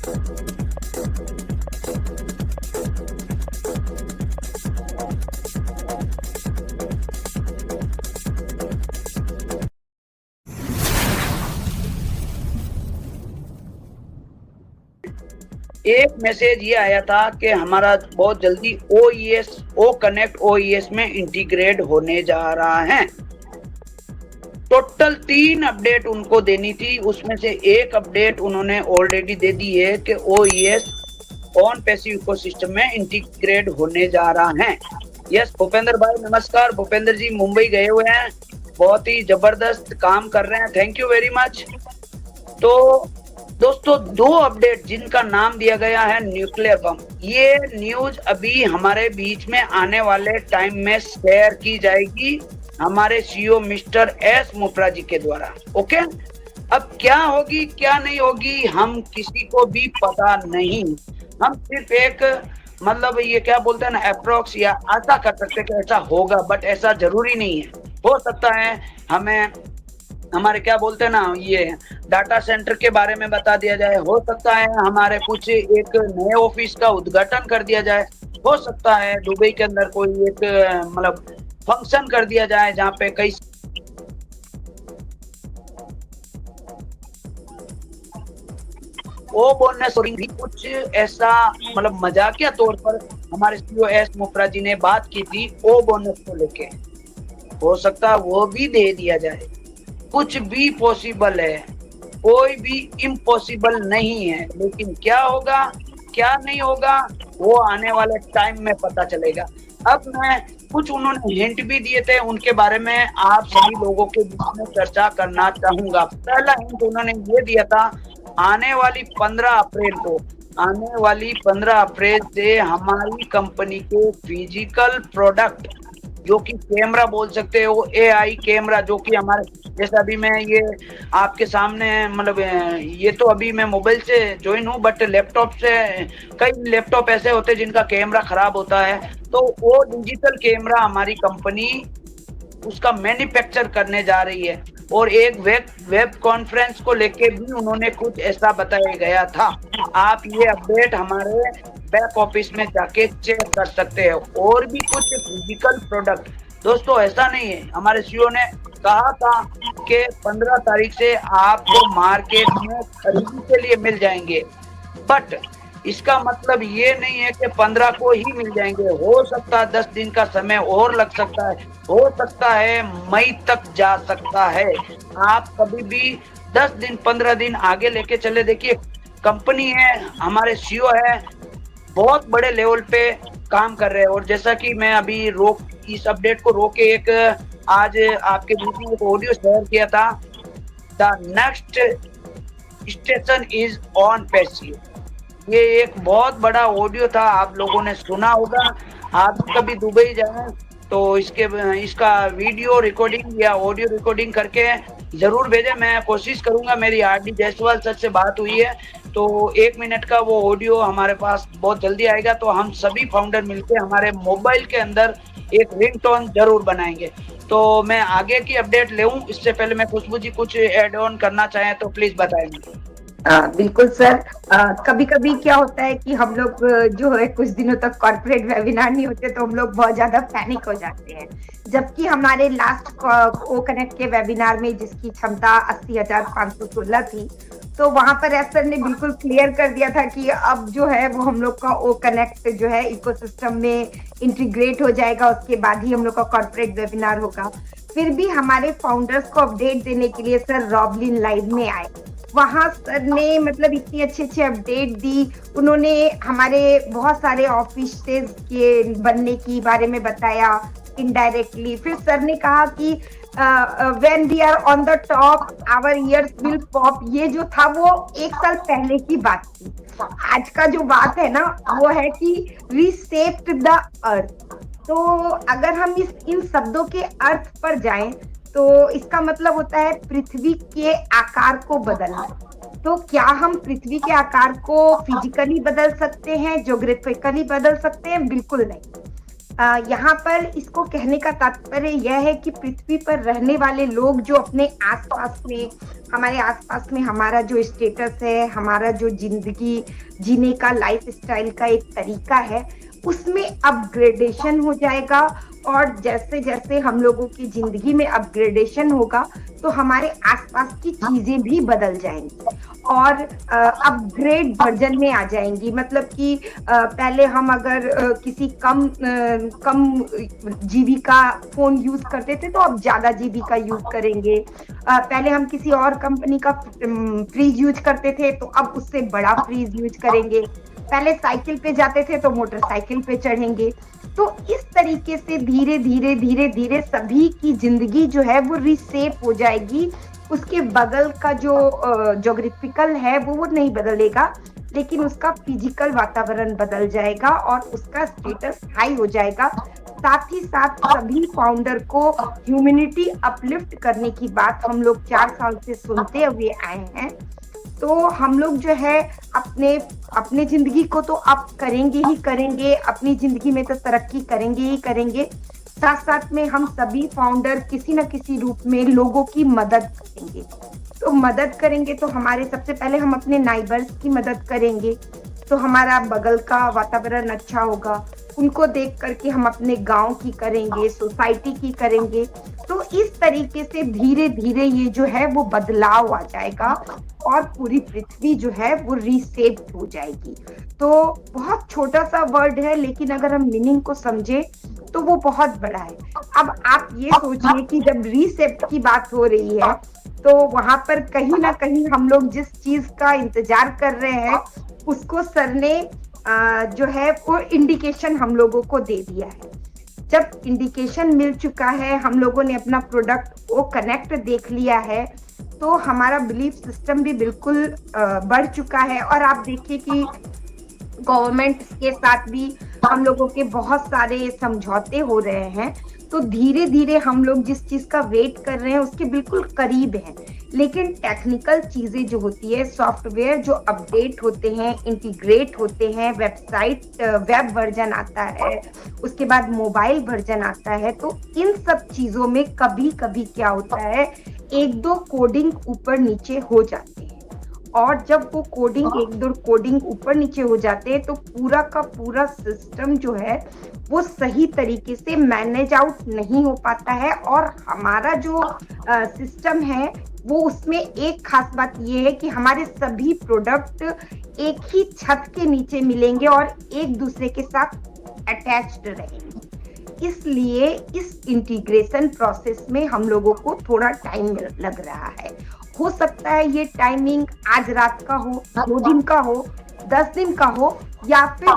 एक मैसेज ये आया था कि हमारा बहुत जल्दी OES ओ कनेक्ट OES में इंटीग्रेट होने जा रहा है। टोटल 3 अपडेट उनको देनी थी, उसमें से एक अपडेट उन्होंने ऑलरेडी दे दी है कि OES ऑन पैसिव इकोसिस्टम में इंटीग्रेट होने जा रहा है। यस भूपेंद्र भाई नमस्कार। भूपेंद्र जी मुंबई गए हुए हैं, बहुत ही जबरदस्त काम कर रहे हैं, थैंक यू वेरी मच। तो दोस्तों 2 अपडेट जिनका नाम दिया गया है न्यूक्लियर बम, ये न्यूज अभी हमारे बीच में आने वाले टाइम में शेयर की जाएगी हमारे CEO मिस्टर एस मोपरा जी के द्वारा। ओके, अब क्या होगी क्या नहीं होगी हम किसी को भी पता नहीं, हम सिर्फ एक मतलब ये क्या बोलते हैं ना अप्रोक्स या आशा कर सकते हैं कि ऐसा होगा, बट ऐसा जरूरी नहीं है। हो सकता है हमें हमारे क्या बोलते हैं ना ये डाटा सेंटर के बारे में बता दिया जाए, हो सकता है हमारे कुछ एक नए ऑफिस का उद्घाटन कर दिया जाए, हो सकता है दुबई के अंदर कोई एक मतलब फंक्शन कर दिया जाए जहाँ पे कई वो बोलने भी कुछ ऐसा मतलब मजाकिया तौर पर हमारे CEO एस मोपरा जी ने बात की थी ओ बोनस को लेके, हो सकता है वो भी दे दिया जाए। कुछ भी पॉसिबल है, कोई भी इम्पॉसिबल नहीं है, लेकिन क्या होगा क्या नहीं होगा वो आने वाले टाइम में पता चलेगा। अब मैं कुछ उन्होंने हिंट भी दिए थे, उनके बारे में आप सभी लोगों के बीच में चर्चा करना चाहूंगा। पहला हिंट उन्होंने ये दिया था आने वाली 15 अप्रैल को, आने वाली 15 अप्रैल से हमारी कंपनी के फिजिकल प्रोडक्ट जो कि कैमरा बोल सकते हो, AI कैमरा जो कि हमारे जैसे अभी मैं ये आपके सामने मतलब ये तो अभी मैं मोबाइल से ज्वाइन हूँ, बट लैपटॉप से कई लैपटॉप ऐसे होते हैं जिनका कैमरा खराब होता है, तो वो डिजिटल कैमरा हमारी कंपनी उसका मैन्युफैक्चर करने जा रही है। और एक वेब कॉन्फ्रेंस को लेके भी उन्होंने कुछ ऐसा बताया गया था। आप ये अपडेट हमारे बैक ऑफिस में जाके चेक कर सकते हैं। और भी कुछ फिजिकल प्रोडक्ट दोस्तों, ऐसा नहीं है, हमारे CEO ने कहा था कि 15 तारीख से आपको मार्केट में खरीदी के लिए मिल जाएंगे, बट इसका मतलब ये नहीं है कि 15 को ही मिल जाएंगे, हो सकता है 10 दिन का समय और लग सकता है, हो सकता है मई तक जा सकता है। आप कभी भी 10 दिन 15 दिन आगे लेके चले, देखिए कंपनी है, हमारे CEO है, बहुत बड़े लेवल पे काम कर रहे हैं। और जैसा कि मैं अभी इस अपडेट को रोक के एक आज आपके बीच में एक ऑडियो शेयर किया था, the next station is on passive, ये एक बहुत बड़ा ऑडियो था, आप लोगों ने सुना होगा। आप कभी दुबई जाएं तो इसका वीडियो रिकॉर्डिंग या ऑडियो रिकॉर्डिंग करके जरूर भेजें, मैं कोशिश करूंगा। मेरी RD जायसवाल सर से बात हुई है, तो 1 मिनट का वो ऑडियो हमारे पास बहुत जल्दी आएगा, तो हम सभी फाउंडर मिलकर हमारे मोबाइल के अंदर एक रिंगटोन जरूर बनाएंगे। तो मैं आगे की अपडेट ले इससे पहले मैं खुशबू जी कुछ एड ऑन करना चाहें तो प्लीज बताएं। बिल्कुल सर। कभी कभी क्या होता है कि हम लोग जो है कुछ दिनों तक कॉर्पोरेट वेबिनार नहीं होते तो हम लोग बहुत ज्यादा पैनिक हो जाते हैं, जबकि हमारे लास्ट ओ कनेक्ट के वेबिनार में जिसकी क्षमता 80,516 थी, तो वहां पर एसर ने बिल्कुल क्लियर कर दिया था कि अब जो है वो हम लोग का ओ कनेक्ट जो है इकोसिस्टम में इंटीग्रेट हो जाएगा, उसके बाद ही हम लोग का कॉर्पोरेट वेबिनार होगा। फिर भी हमारे फाउंडर्स को अपडेट देने के लिए सर रॉबलिन लाइव में आए, वहां सर ने मतलब इतनी अच्छी अपडेट दी, उन्होंने हमारे बहुत सारे ऑफिस के बनने की बारे में बताया इनडायरेक्टली। फिर सर ने कहा कि when we are on the top our ears will pop, ये जो था वो 1 साल पहले की बात थी। आज का जो बात है ना वो है कि रीसेप्ड द अर्थ। तो अगर हम इन शब्दों के अर्थ पर जाएं तो इसका मतलब होता है पृथ्वी के आकार को बदलना। तो क्या हम पृथ्वी के आकार को फिजिकली बदल सकते हैं, ज्योग्राफिकली बदल सकते हैं? बिल्कुल नहीं। यहाँ पर इसको कहने का तात्पर्य यह है कि पृथ्वी पर रहने वाले लोग जो अपने आसपास में, हमारे आसपास में हमारा जो स्टेटस है, हमारा जो जिंदगी जीने का लाइफ स्टाइल का एक तरीका है, उसमें अपग्रेडेशन हो जाएगा। और जैसे जैसे हम लोगों की जिंदगी में अपग्रेडेशन होगा तो हमारे आसपास की चीजें भी बदल जाएंगी और अपग्रेड वर्जन में आ जाएंगी। मतलब कि पहले हम अगर किसी कम जीबी का फोन यूज करते थे तो अब ज्यादा जीबी का यूज करेंगे। पहले हम किसी और कंपनी का फ्रीज यूज करते थे तो अब उससे बड़ा फ्रीज यूज करेंगे। पहले साइकिल पे जाते थे तो मोटरसाइकिल पे चढ़ेंगे। तो इस तरीके से धीरे धीरे धीरे धीरे सभी की जिंदगी जो है वो रीसेप हो जाएगी। उसके बगल का जो ज्योग्राफिकल है वो नहीं बदलेगा, लेकिन उसका फिजिकल वातावरण बदल जाएगा और उसका स्टेटस हाई हो जाएगा। साथ ही साथ सभी फाउंडर को ह्यूमैनिटी अपलिफ्ट करने की बात हम लोग 4 साल से सुनते हुए आए हैं। तो हम लोग जो है अपने जिंदगी को तो अप करेंगे ही करेंगे, अपनी जिंदगी में तो तरक्की करेंगे ही करेंगे। साथ साथ में हम सभी फाउंडर किसी न किसी रूप में लोगों की मदद करेंगे। तो मदद करेंगे तो हमारे सबसे पहले हम अपने नाइबर्स की मदद करेंगे, तो हमारा बगल का वातावरण अच्छा होगा। उनको देख करके हम अपने गांव की करेंगे, सोसाइटी की करेंगे। तो इस तरीके से धीरे धीरे ये जो है वो बदलाव आ जाएगा और पूरी पृथ्वी जो है वो रीसेप हो जाएगी। तो बहुत छोटा सा वर्ड है, लेकिन अगर हम मीनिंग को समझे तो वो बहुत बड़ा है। अब आप ये सोचिए कि जब रीसेप की बात हो रही है तो वहां पर कहीं ना कहीं हम लोग जिस चीज का इंतजार कर रहे हैं उसको सर ने जो है वो इंडिकेशन हम लोगों को दे दिया है। जब इंडिकेशन मिल चुका है, हम लोगों ने अपना प्रोडक्ट वो कनेक्ट देख लिया है, तो हमारा बिलीफ सिस्टम भी बिल्कुल बढ़ चुका है। और आप देखिए कि गवर्नमेंट के साथ भी हम लोगों के बहुत सारे समझौते हो रहे हैं। तो धीरे धीरे हम लोग जिस चीज का वेट कर रहे हैं उसके बिल्कुल करीब हैं। लेकिन टेक्निकल चीजें जो होती है, सॉफ्टवेयर जो अपडेट होते हैं, इंटीग्रेट होते हैं, वेब वर्जन आता है, उसके बाद मोबाइल वर्जन आता है, तो इन सब चीजों में कभी कभी क्या होता है, 1-2 कोडिंग ऊपर नीचे हो जाते हैं। और जब वो एक दो कोडिंग ऊपर नीचे हो जाते हैं तो पूरा का पूरा सिस्टम जो है वो सही तरीके से मैनेज आउट नहीं हो पाता है। और हमारा जो सिस्टम है वो उसमें एक खास बात ये है कि हमारे सभी प्रोडक्ट एक ही छत के नीचे मिलेंगे और एक दूसरे के साथ अटैच्ड रहेंगे। इसलिए इस इंटीग्रेशन प्रोसेस में हम लोगों को थोड़ा टाइम लग रहा है। हो सकता है ये टाइमिंग आज रात का हो, 2 दिन का हो, 10 दिन का हो, या फिर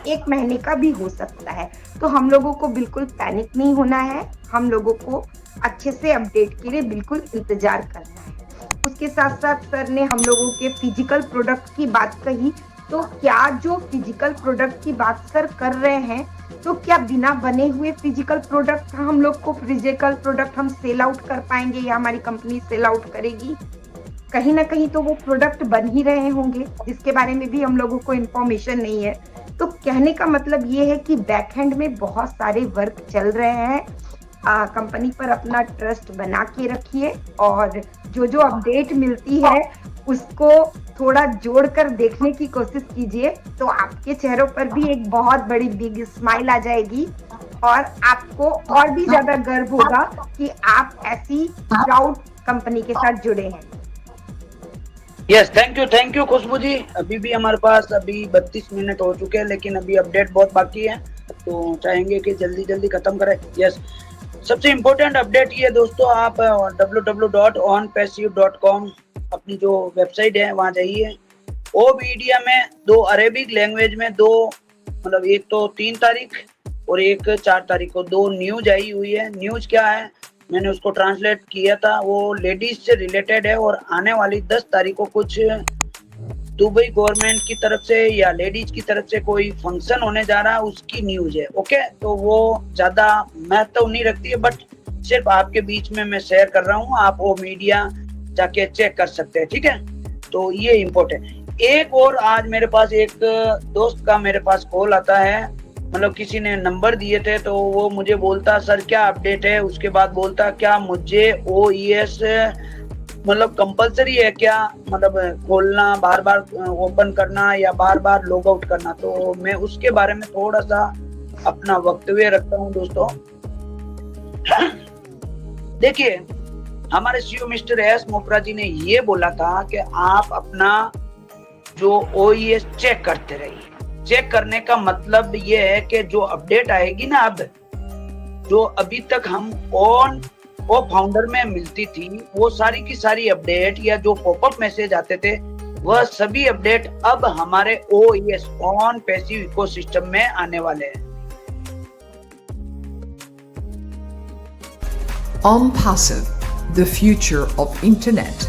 1 महीने का भी हो सकता है। तो हम लोगों को बिल्कुल पैनिक नहीं होना है, हम लोगों को अच्छे से अपडेट के लिए बिल्कुल इंतजार करना है। उसके साथ साथ सर ने हम लोगों के फिजिकल प्रोडक्ट की बात कही, तो क्या जो फिजिकल प्रोडक्ट की बात सर कर रहे हैं, तो क्या बिना बने हुए फिजिकल प्रोडक्ट हम लोग को फिजिकल प्रोडक्ट हम सेल आउट कर पाएंगे या हमारी कंपनी सेल आउट करेगी? कहीं ना कहीं तो वो प्रोडक्ट बन ही रहे होंगे जिसके बारे में भी हम लोगों को इन्फॉर्मेशन नहीं है। तो कहने का मतलब ये है कि बैकएंड में बहुत सारे वर्क चल रहे हैं। कंपनी पर अपना ट्रस्ट बना के रखिए और जो जो अपडेट मिलती है उसको थोड़ा जोड़कर देखने की कोशिश कीजिए, तो आपके चेहरों पर भी एक बहुत बड़ी बिग स्माइल आ जाएगी और आपको और भी ज्यादा गर्व होगा कि आप ऐसी प्राउड कंपनी के साथ जुड़े हैं। यस, थैंक यू खुशबू जी। अभी भी हमारे पास 32 मिनट हो चुके हैं, लेकिन अभी अपडेट बहुत बाकी है, तो चाहेंगे कि जल्दी जल्दी खत्म करें। यस, सबसे इम्पोर्टेंट अपडेट ये दोस्तों, आप www.onpassive.com अपनी जो वेबसाइट है वहाँ जाइए। ओ मीडिया में 2 अरेबिक लैंग्वेज में 2, मतलब एक तो 3 तारीख और एक 4 तारीख को 2 न्यूज आई हुई है। न्यूज क्या है, मैंने उसको ट्रांसलेट किया था, वो लेडीज से रिलेटेड है और आने वाली 10 तारीख को कुछ दुबई गवर्नमेंट की तरफ से या लेडीज की तरफ से कोई फंक्शन होने जा रहा है, उसकी न्यूज है। ओके, तो वो ज्यादा महत्व नहीं रखती है, बट सिर्फ आपके बीच में मैं शेयर कर रहा हूँ, आप वो मीडिया जाके चेक कर सकते हैं। ठीक है, तो ये इम्पोर्टेंट। एक और आज मेरे पास एक दोस्त का मेरे पास कॉल आता है, मतलब किसी ने नंबर दिए थे, तो वो मुझे बोलता सर क्या अपडेट है, उसके बाद बोलता क्या मुझे OES मतलब कंपलसरी है क्या, मतलब खोलना, बार बार ओपन करना या बार बार लॉग आउट करना। तो मैं उसके बारे में थोड़ा सा अपना वक्तव्य रखता हूँ दोस्तों। देखिए, हमारे CEO मिस्टर एस मोपरा जी ने ये बोला था कि आप अपना जो OES चेक करते रहिए। चेक करने का मतलब ये है कि जो अपडेट आएगी ना, अब जो अभी तक हम ऑन ओ फाउंडर में मिलती थी, वो सारी की सारी अपडेट या जो पॉपअप मैसेज आते थे, वह सभी अपडेट अब हमारे OES ऑन पैसिव इकोसिस्टम में आने वाले हैं। OnPassive, the future of internet.